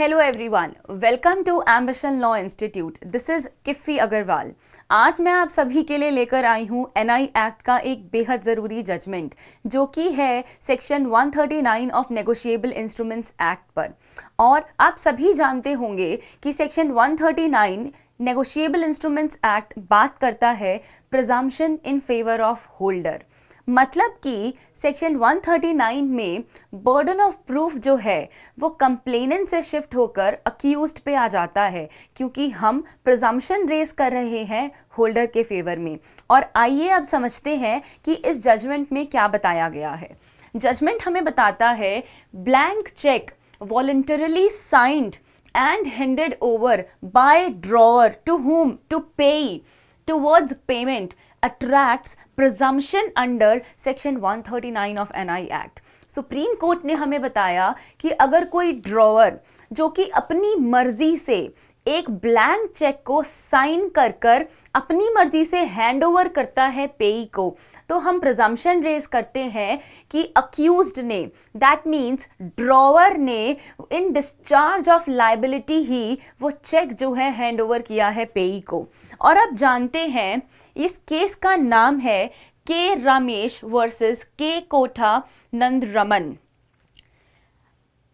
Hello everyone, welcome to Ambition Law Institute. This is किफ़ी अग्रवाल। आज मैं आप सभी के लिए लेकर आई हूँ एनआई एक्ट का एक बेहद ज़रूरी जजमेंट, जो कि है section 139 of negotiable instruments act पर। और आप सभी जानते होंगे कि सेक्शन 139 नेगोशिएबल इंस्ट्रूमेंट्स एक्ट बात करता है presumption in favour of holder. मतलब कि सेक्शन 139 में बर्डन ऑफ प्रूफ जो है वो कंप्लेनेंट से शिफ्ट होकर अक्यूज्ड पे आ जाता है, क्योंकि हम प्रिजम्पशन रेज कर रहे हैं होल्डर के फेवर में। और आइए अब समझते हैं कि इस जजमेंट में क्या बताया गया है। जजमेंट हमें बताता है blank cheque voluntarily signed and handed over by drawer to whom to pay towards payment attracts presumption under section 139 of NI Act। Supreme court ने हमें बताया कि अगर कोई ड्रॉवर जो कि अपनी मर्जी से एक ब्लैंक चेक को साइन कर कर अपनी मर्जी से हैंड ओवर करता है पेई को, तो हम प्रिजम्पशन रेज करते हैं कि अक्यूज्ड ने, दैट मीन्स ड्रॉवर ने, इन डिस्चार्ज ऑफ लाइबिलिटी ही वो चेक जो है हैंड ओवर किया है पेई को। और अब जानते हैं इस केस का नाम है के रमेश वर्सेस के कोठा नंदरमन।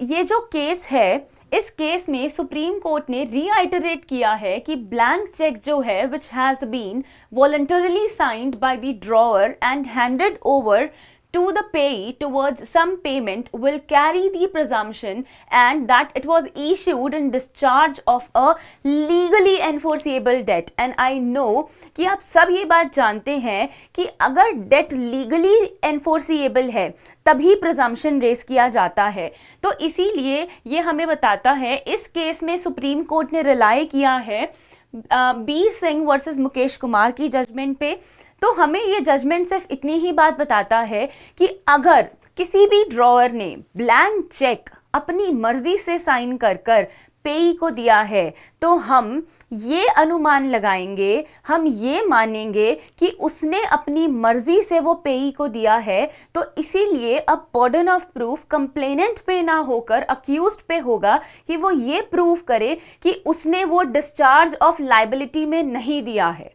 ये जो केस है, इस केस में सुप्रीम कोर्ट ने रीआइटरेट किया है कि ब्लैंक चेक जो है which has been voluntarily signed by the drawer and handed over to the payee towards some payment will carry the presumption and that it was issued in discharge of a legally enforceable debt। and I know कि आप सब ये बात जानते हैं कि अगर date legally enforceable है तभी प्रिजम्पशन रेस किया जाता है। तो इसीलिए ये हमें बताता है, इस केस में सुप्रीम कोर्ट ने रिलाई किया है बीर सिंह वर्सेस मुकेश कुमार की जजमेंट पे। तो हमें ये जजमेंट सिर्फ इतनी ही बात बताता है कि अगर किसी भी ड्रॉवर ने ब्लैंक चेक अपनी मर्जी से साइन कर कर पेई को दिया है, तो हम ये अनुमान लगाएंगे, हम ये मानेंगे कि उसने अपनी मर्जी से वो पेई को दिया है। तो इसीलिए अब बर्डन ऑफ प्रूफ कंप्लेनेंट पे ना होकर अक्यूज्ड पे होगा कि वो ये प्रूव करे कि उसने वो डिस्चार्ज ऑफ लाइबिलिटी में नहीं दिया है।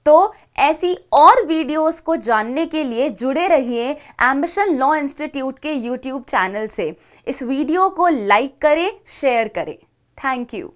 तो ऐसी और वीडियोस को जानने के लिए जुड़े रहिए एम्बिशन लॉ इंस्टीट्यूट के यूट्यूब चैनल से। इस वीडियो को लाइक करें, शेयर करें। Thank you.